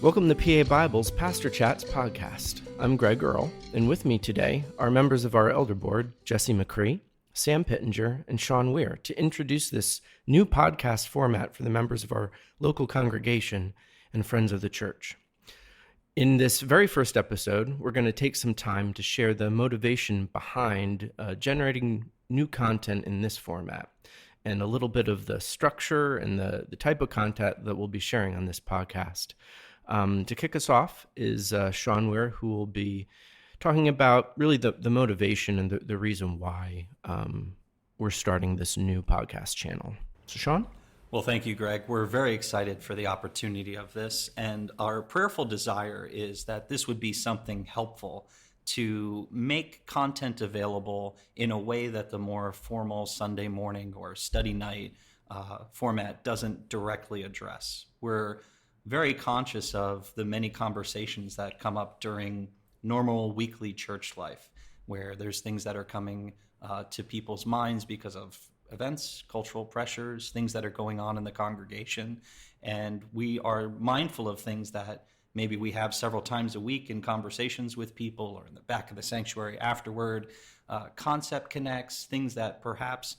Welcome to PA Bible's Pastor Chats podcast. I'm Greg Earl, and with me today are members of our elder board, Jesse McCree, Sam Pittenger, and Sean Weir, to introduce this new podcast format for the members of our local congregation and friends of the church. In this very first episode, we're going to take some time to share the motivation behind generating new content in this format, and a little bit of the structure and the type of content that we'll be sharing on this podcast. To kick us off is Sean Weir, who will be talking about really the motivation and the reason why we're starting this new podcast channel. So, Sean? Well, thank you, Greg. We're very excited for the opportunity of this, and our prayerful desire is that this would be something helpful to make content available in a way that the more formal Sunday morning or study night format doesn't directly address. We're very conscious of the many conversations that come up during normal weekly church life, where there's things that are coming to people's minds because of events, cultural pressures, things that are going on in the congregation. And we are mindful of things that maybe we have several times a week in conversations with people or in the back of the sanctuary afterward. Concept connects, things that perhaps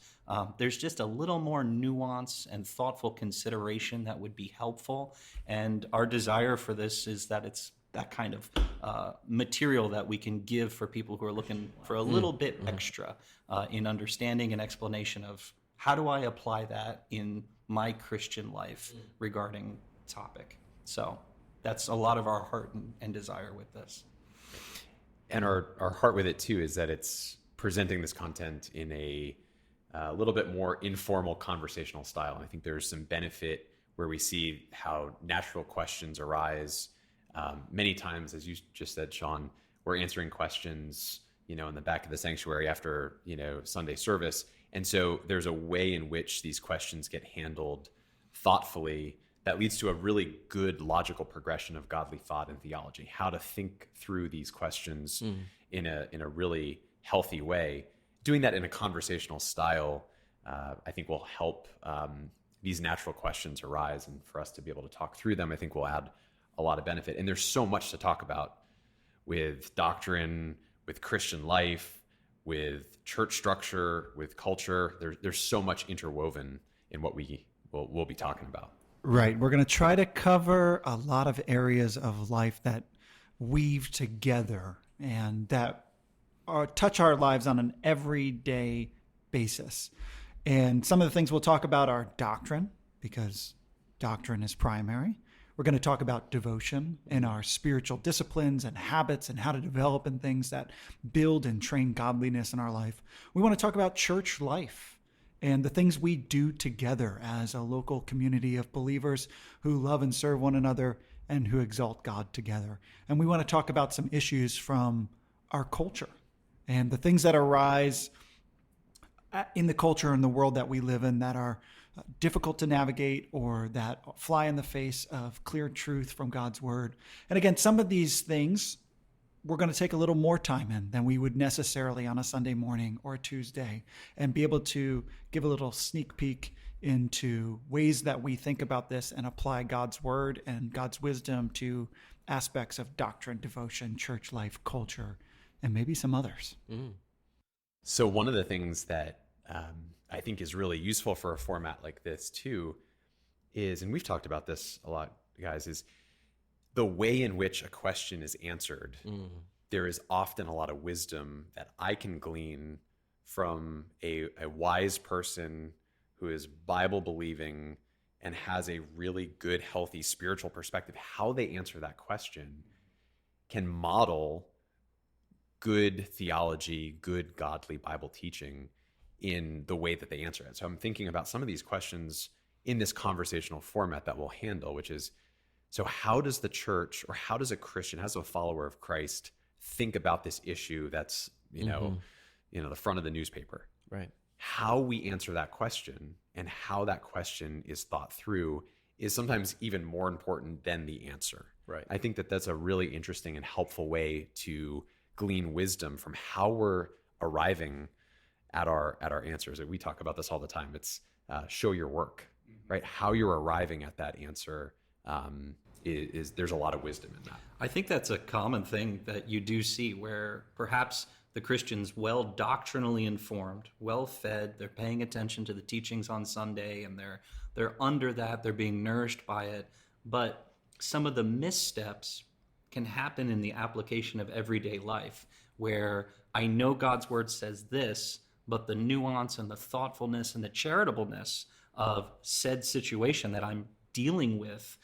there's just a little more nuance and thoughtful consideration that would be helpful. And our desire for this is that it's that kind of material that we can give for people who are looking for a little bit extra in understanding and explanation of how do I apply that in my Christian life regarding topic. So that's a lot of our heart and desire with this. And our heart with it too is that it's presenting this content in a little bit more informal conversational style. And I think there's some benefit where we see how natural questions arise. Many times, as you just said, Sean, we're answering questions, in the back of the sanctuary after, Sunday service. And so there's a way in which these questions get handled thoughtfully that leads to a really good logical progression of godly thought and theology, how to think through these questions in a really healthy way. Doing that in a conversational style, I think will help these natural questions arise, and for us to be able to talk through them, I think will add a lot of benefit. And there's so much to talk about with doctrine, with Christian life, with church structure, with culture. There's so much interwoven in what we'll be talking about. Right. We're going to try to cover a lot of areas of life that weave together and that touch our lives on an everyday basis. And some of the things we'll talk about are doctrine, because doctrine is primary. We're going to talk about devotion and our spiritual disciplines and habits and how to develop in things that build and train godliness in our life. We want to talk about church life and the things we do together as a local community of believers who love and serve one another and who exalt God together. And we want to talk about some issues from our culture and the things that arise in the culture and the world that we live in that are difficult to navigate or that fly in the face of clear truth from God's word. And again, some of these things we're going to take a little more time in than we would necessarily on a Sunday morning or a Tuesday, and be able to give a little sneak peek into ways that we think about this and apply God's word and God's wisdom to aspects of doctrine, devotion, church life, culture, and maybe some others. So one of the things that I think is really useful for a format like this too is, and we've talked about this a lot, guys, is the way in which a question is answered. There is often a lot of wisdom that I can glean from a wise person who is Bible believing and has a really good, healthy spiritual perspective. How they answer that question can model good theology, good godly Bible teaching in the way that they answer it. So I'm thinking about some of these questions in this conversational format that we'll handle, which is, so how does the church, or how does a Christian, how does a follower of Christ think about this issue that's, the front of the newspaper? Right. How we answer that question and how that question is thought through is sometimes even more important than the answer. Right. I think that that's a really interesting and helpful way to glean wisdom from how we're arriving at our answers. We talk about this all the time. It's show your work, right? How you're arriving at that answer is there's a lot of wisdom in that. I think that's a common thing that you do see, where perhaps the Christians, well doctrinally informed, well fed, they're paying attention to the teachings on Sunday, and they're under that, they're being nourished by it. But some of the missteps can happen in the application of everyday life, where I know God's word says this, but the nuance and the thoughtfulness and the charitableness of said situation that I'm dealing with,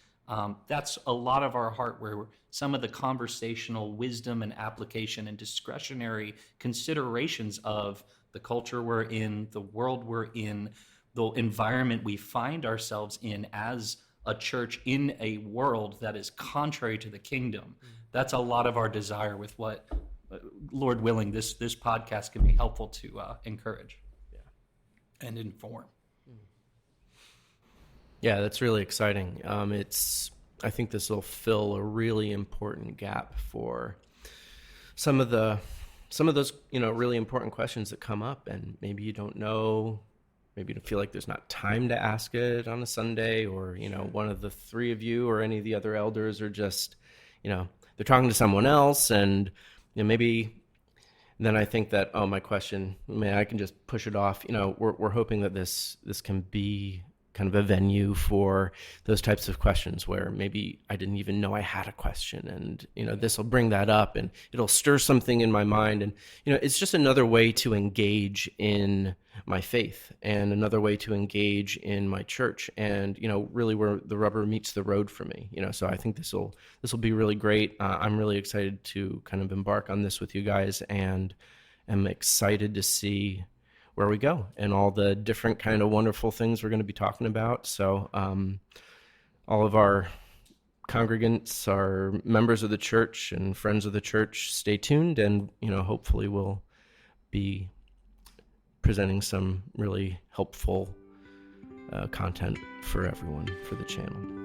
that's a lot of our heart, where some of the conversational wisdom and application and discretionary considerations of the culture we're in, the world we're in, the environment we find ourselves in as a church in a world that is contrary to the kingdom. That's a lot of our desire with what, Lord willing, this podcast can be helpful to encourage and inform. Yeah, that's really exciting. I think this will fill a really important gap for some of those, really important questions that come up, and maybe you don't know, maybe you feel like there's not time to ask it on a Sunday, or, one of the three of you or any of the other elders are just, they're talking to someone else, and maybe then I think that, my question, I can just push it off. We're hoping that this can be kind of a venue for those types of questions where maybe I didn't even know I had a question, and this will bring that up and it'll stir something in my mind, and it's just another way to engage in my faith and another way to engage in my church, and really where the rubber meets the road for me. So I think this will be really great. I'm really excited to kind of embark on this with you guys, and am excited to see where we go and all the different kind of wonderful things we're going to be talking about. So all of our congregants, our members of the church and friends of the church, stay tuned, and hopefully we'll be presenting some really helpful content for everyone for the channel.